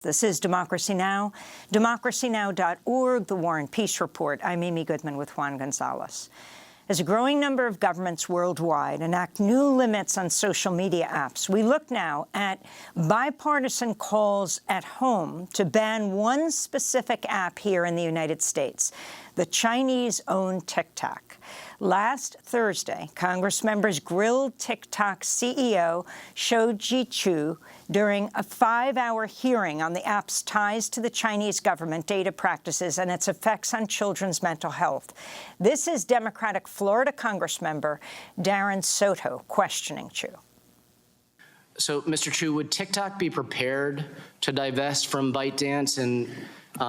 This is Democracy Now!, democracynow.org, The War and Peace Report. I'm Amy Goodman with Juan Gonzalez. As a growing number of governments worldwide enact new limits on social media apps, we look now at bipartisan calls at home to ban one specific app here in the United States, the Chinese-owned TikTok. Last Thursday, Congress members grilled TikTok CEO Shou Zi-Chew during a 5-hour hearing on the app's ties to the Chinese government, data practices, and its effects on children's mental health. This is Democratic Florida Congressmember Darren Soto questioning Chew. So, Mr. Chew, would TikTok be prepared to divest from ByteDance and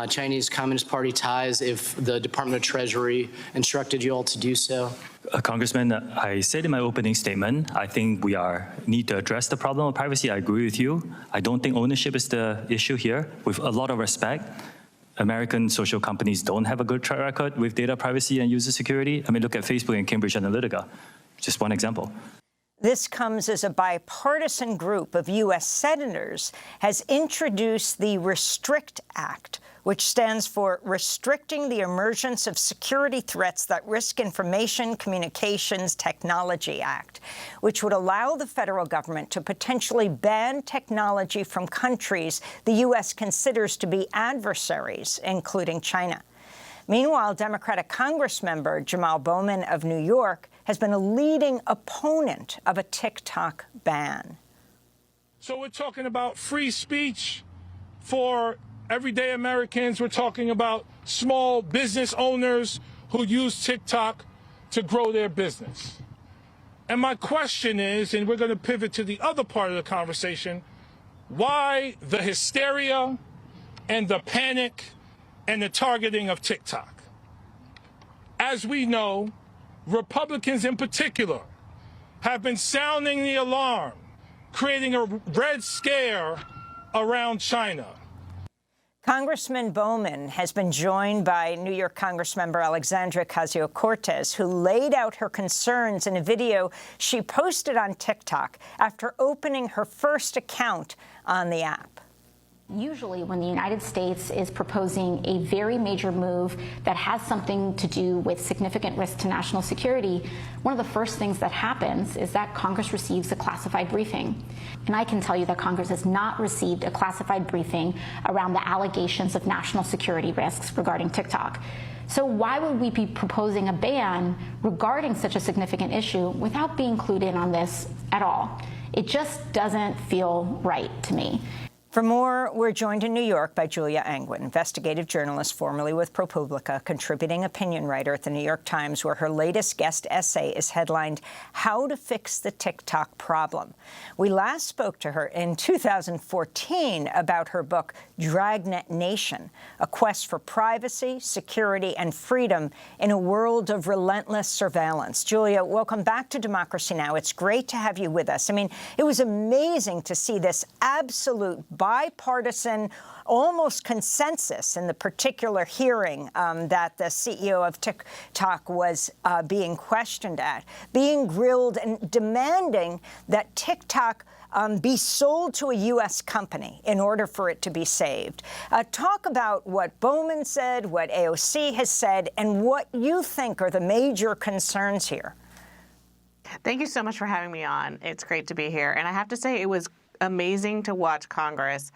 Chinese Communist Party ties if the Department of Treasury instructed you all to do so? Congressman, I said in my opening statement, I think we need to address the problem of privacy. I agree with you. I don't think ownership is the issue here. With a lot of respect, American social companies don't have a good track record with data privacy and user security. I mean, look at Facebook and Cambridge Analytica, just one example. This comes as a bipartisan group of U.S. senators has introduced the RESTRICT Act, which stands for Restricting the Emergence of Security Threats That Risk Information Communications Technology Act, which would allow the federal government to potentially ban technology from countries the U.S. considers to be adversaries, including China. Meanwhile, Democratic Congressmember Jamal Bowman of New York has been a leading opponent of a TikTok ban. So we're talking about free speech for everyday Americans. We're talking about small business owners who use TikTok to grow their business. And my question is, and we're going to pivot to the other part of the conversation, why the hysteria and the panic and the targeting of TikTok? As we know, Republicans in particular have been sounding the alarm, creating a red scare around China. Congressman Bowman has been joined by New York Congressmember Alexandria Ocasio-Cortez, who laid out her concerns in a video she posted on TikTok after opening her first account on the app. Usually when the United States is proposing a very major move that has something to do with significant risk to national security, one of the first things that happens is that Congress receives a classified briefing. And I can tell you that Congress has not received a classified briefing around the allegations of national security risks regarding TikTok. So why would we be proposing a ban regarding such a significant issue without being clued in on this at all? It just doesn't feel right to me. For more, we're joined in New York by Julia Angwin, investigative journalist formerly with ProPublica, contributing opinion writer at the New York Times, where her latest guest essay is headlined, How to Fix the TikTok Problem. We last spoke to her in 2014 about her book, Dragnet Nation, a quest for privacy, security, and freedom in a world of relentless surveillance. Julia, welcome back to Democracy Now! It's great to have you with us. I mean, it was amazing to see this absolute bipartisan, almost consensus in the particular hearing that the CEO of TikTok was being questioned at, being grilled and demanding that TikTok be sold to a U.S. company in order for it to be saved. Talk about what Bowman said, what AOC has said, and what you think are the major concerns here. Thank you so much for having me on. It's great to be here. And I have to say, it was amazing to watch Congress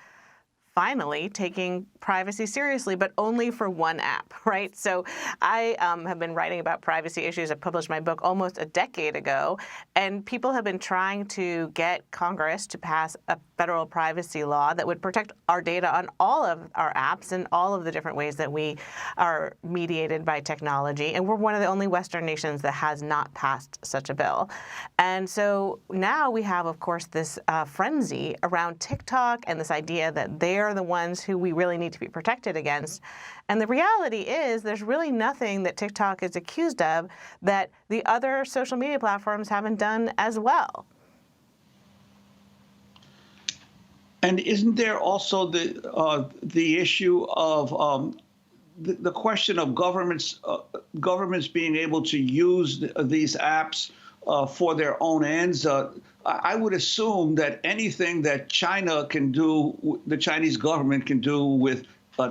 finally taking privacy seriously, but only for one app, right? So I have been writing about privacy issues. I published my book almost a decade ago, and people have been trying to get Congress to pass a federal privacy law that would protect our data on all of our apps and all of the different ways that we are mediated by technology. And we're one of the only Western nations that has not passed such a bill. And so now we have, of course, this frenzy around TikTok and this idea that they're the ones who we really need to be protected against. And the reality is there's really nothing that TikTok is accused of that the other social media platforms haven't done as well. And isn't there also the issue of the question of governments being able to use these apps for their own ends? I would assume that anything that China can do, the Chinese government can do with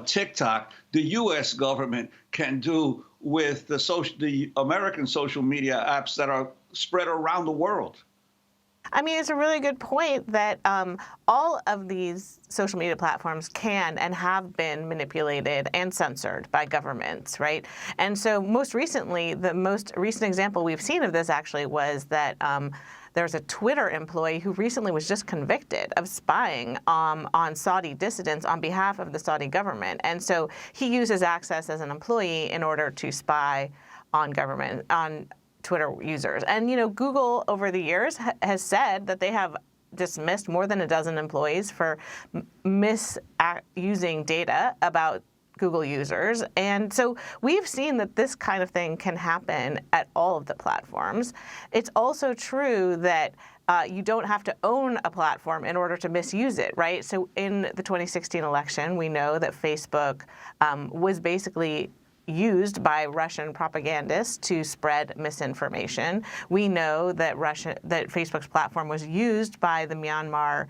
TikTok, the U.S. government can do with the American social media apps that are spread around the world. I mean, it's a really good point that all of these social media platforms can and have been manipulated and censored by governments, right? And so most recently, the most recent example we've seen of this actually was that there's a Twitter employee who recently was just convicted of spying on Saudi dissidents on behalf of the Saudi government. And so he uses access as an employee in order to spy on Twitter users. And, you know, Google over the years has said that they have dismissed more than a dozen employees for misusing data about Google users. And so we've seen that this kind of thing can happen at all of the platforms. It's also true that you don't have to own a platform in order to misuse it, right? So in the 2016 election, we know that Facebook was basically used by Russian propagandists to spread misinformation. We know that Facebook's platform was used by the Myanmar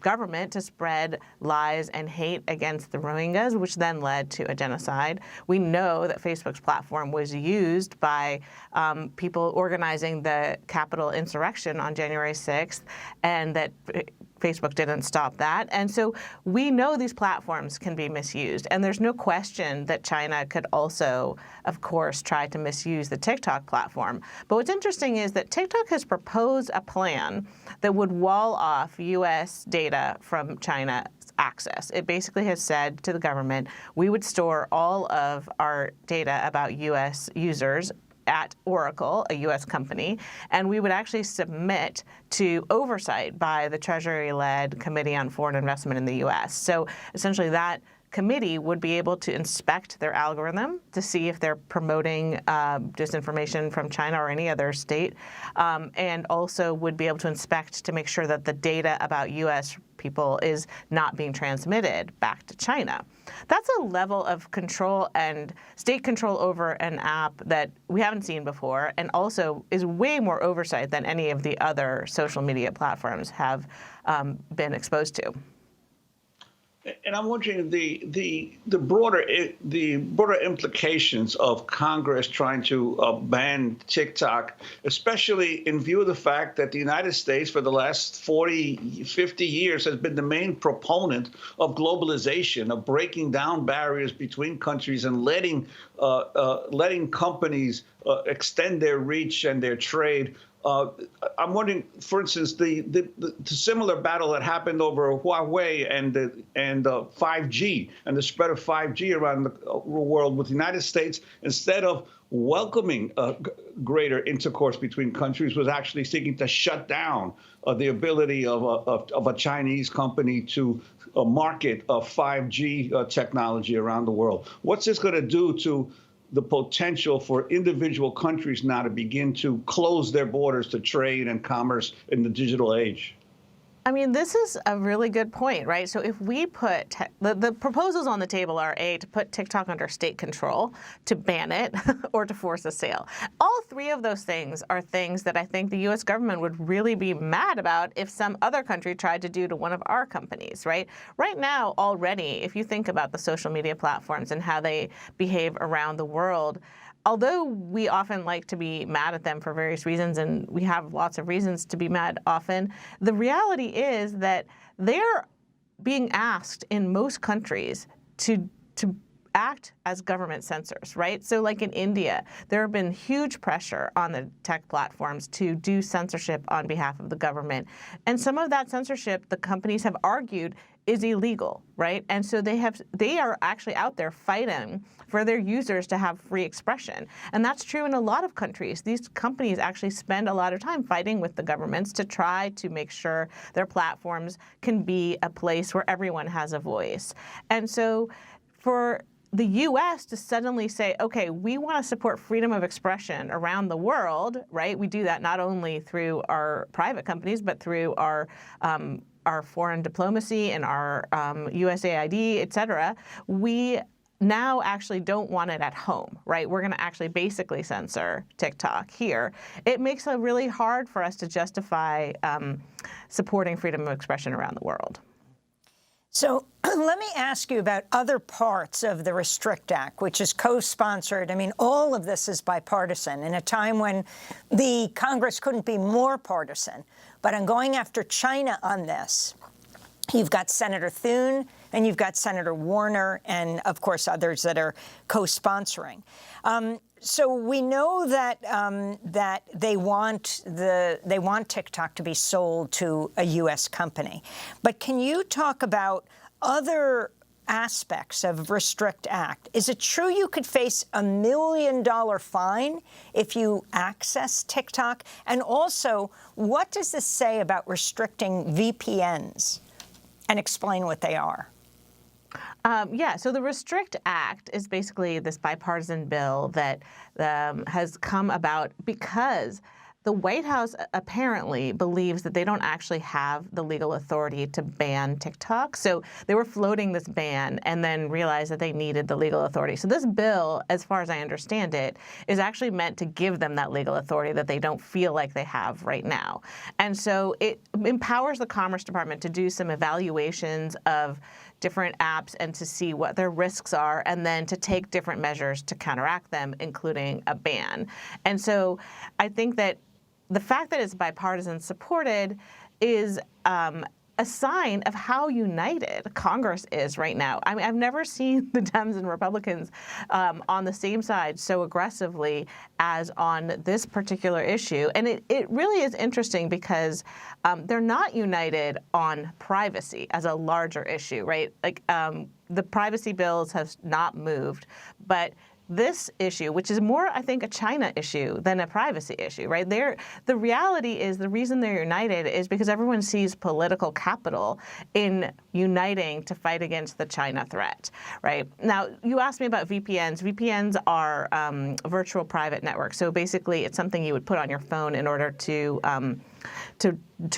government to spread lies and hate against the Rohingyas, which then led to a genocide. We know that Facebook's platform was used by people organizing the Capitol insurrection on January 6th, and that Facebook didn't stop that. And so we know these platforms can be misused. And there's no question that China could also, of course, try to misuse the TikTok platform. But what's interesting is that TikTok has proposed a plan that would wall off U.S. data from China's access. It basically has said to the government, we would store all of our data about U.S. users at Oracle, a U.S. company, and we would actually submit to oversight by the Treasury-led Committee on Foreign Investment in the U.S. So essentially that committee would be able to inspect their algorithm to see if they're promoting disinformation from China or any other state, and also would be able to inspect to make sure that the data about U.S. people is not being transmitted back to China. That's a level of control and state control over an app that we haven't seen before, and also is way more oversight than any of the other social media platforms have been exposed to. And I'm wondering the broader implications of Congress trying to ban TikTok, especially in view of the fact that the United States for the last 40, 50 years has been the main proponent of globalization, of breaking down barriers between countries and letting companies extend their reach and their trade. I'm wondering, for instance, the similar battle that happened over Huawei and 5G and the spread of 5G around the world with the United States, instead of welcoming greater intercourse between countries, was actually seeking to shut down the ability of a Chinese company to market 5G technology around the world. What's this going to do to the potential for individual countries now to begin to close their borders to trade and commerce in the digital age? I mean, this is a really good point, right? So if we put the proposals on the table are A, to put TikTok under state control, to ban it, or to force a sale. All three of those things are things that I think the U.S. government would really be mad about if some other country tried to do to one of our companies, right? Right now, already, if you think about the social media platforms and how they behave around the world, although we often like to be mad at them for various reasons, and we have lots of reasons to be mad often, the reality is that they're being asked in most countries to act as government censors, right? So like in India, there have been huge pressure on the tech platforms to do censorship on behalf of the government. And some of that censorship, the companies have argued, is illegal, right? And so they are actually out there fighting for their users to have free expression. And that's true in a lot of countries. These companies actually spend a lot of time fighting with the governments to try to make sure their platforms can be a place where everyone has a voice. And so for the U.S. to suddenly say, okay, we want to support freedom of expression around the world, right? We do that not only through our private companies, but through our foreign diplomacy and our USAID, et cetera. We now actually don't want it at home, right? We're going to actually basically censor TikTok here. It makes it really hard for us to justify supporting freedom of expression around the world. So let me ask you about other parts of the Restrict Act, which is co-sponsored. I mean, all of this is bipartisan in a time when the Congress couldn't be more partisan. But on going after China on this, you've got Senator Thune and you've got Senator Warner and, of course, others that are co-sponsoring. So we know that that they want TikTok to be sold to a U.S. company. But can you talk about other aspects of Restrict Act? Is it true you could face a $1 million fine if you access TikTok? And also, what does this say about restricting VPNs? And explain what they are. Yeah, so the Restrict Act is basically this bipartisan bill that has come about because the White House apparently believes that they don't actually have the legal authority to ban TikTok. So they were floating this ban and then realized that they needed the legal authority. So this bill, as far as I understand it, is actually meant to give them that legal authority that they don't feel like they have right now. And so it empowers the Commerce Department to do some evaluations of different apps and to see what their risks are, and then to take different measures to counteract them, including a ban. And so I think that the fact that it's bipartisan supported is a sign of how united Congress is right now. I mean, I've never seen the Dems and Republicans on the same side so aggressively as on this particular issue. And it really is interesting because they're not united on privacy as a larger issue, right? Like the privacy bills have not moved, but this issue, which is more, I think, a China issue than a privacy issue, right? The reality is the reason they're united is because everyone sees political capital in uniting to fight against the China threat, right? Now, you asked me about VPNs. VPNs are virtual private networks. So basically, it's something you would put on your phone in order to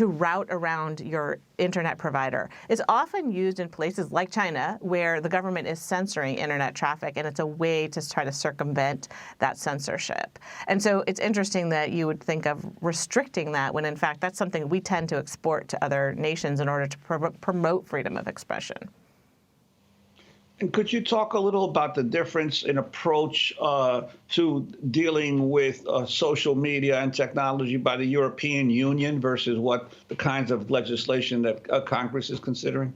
route around your internet provider. It's often used in places like China where the government is censoring internet traffic, and it's a way to try to circumvent that censorship. And so it's interesting that you would think of restricting that when, in fact, that's something we tend to export to other nations in order to promote freedom of expression. And could you talk a little about the difference in approach to dealing with social media and technology by the European Union versus what the kinds of legislation that Congress is considering?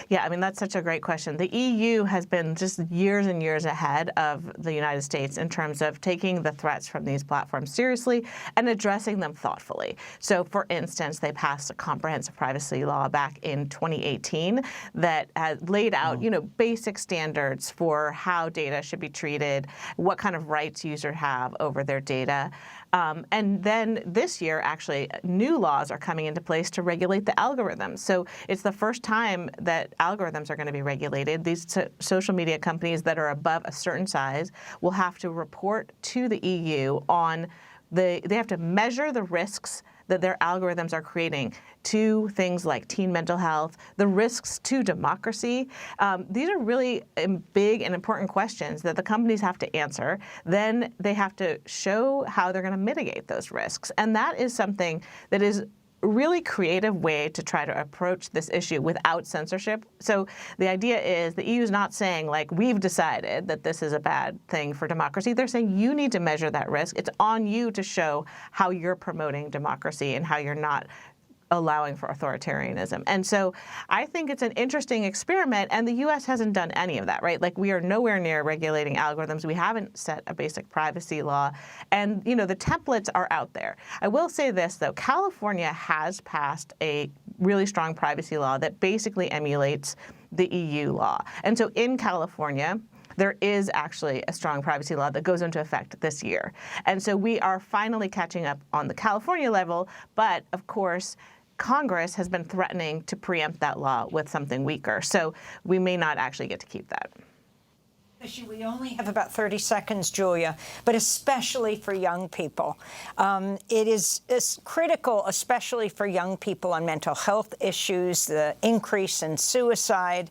Yeah, I mean, that's such a great question. The EU has been just years and years ahead of the United States in terms of taking the threats from these platforms seriously and addressing them thoughtfully. So, for instance, they passed a comprehensive privacy law back in 2018 that has laid out, basic standards for how data should be treated, what kind of rights users have over their data. And then this year, actually, new laws are coming into place to regulate the algorithms. So it's the first time that algorithms are going to be regulated. These social media companies that are above a certain size will have to report to the EU on they have to measure the risks that their algorithms are creating to things like teen mental health, the risks to democracy. These are really big and important questions that the companies have to answer. Then they have to show how they're going to mitigate those risks. And that is something that is a really creative way to try to approach this issue without censorship. So the idea is the EU is not saying, like, we've decided that this is a bad thing for democracy. They're saying you need to measure that risk. It's on you to show how you're promoting democracy and how you're not allowing for authoritarianism. And so I think it's an interesting experiment, and the U.S. hasn't done any of that, right? Like, we are nowhere near regulating algorithms. We haven't set a basic privacy law, and, the templates are out there. I will say this, though. California has passed a really strong privacy law that basically emulates the EU law. And so in California, there is actually a strong privacy law that goes into effect this year. And so we are finally catching up on the California level, but of course, Congress has been threatening to preempt that law with something weaker. So we may not actually get to keep that. We only have about 30 seconds, Julia, but especially for young people. It is critical, especially for young people on mental health issues, the increase in suicide.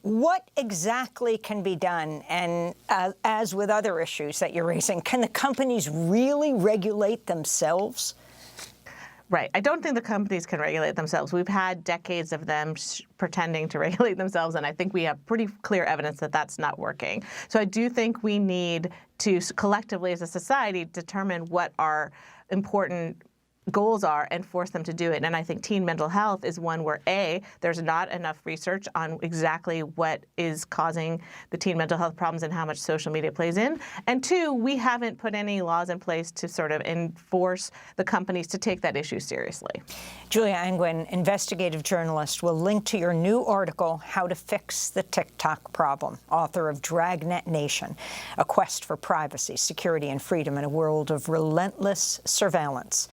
What exactly can be done? And as with other issues that you're raising, can the companies really regulate themselves? Right. I don't think the companies can regulate themselves. We've had decades of them pretending to regulate themselves, and I think we have pretty clear evidence that that's not working. So I do think we need to collectively as a society determine what our important goals are and force them to do it. And I think teen mental health is one where, A, there's not enough research on exactly what is causing the teen mental health problems and how much social media plays in. And two, we haven't put any laws in place to sort of enforce the companies to take that issue seriously. Julia Angwin, investigative journalist, will link to your new article, How to Fix the TikTok Problem, author of Dragnet Nation, A Quest for Privacy, Security, and Freedom in a World of Relentless Surveillance.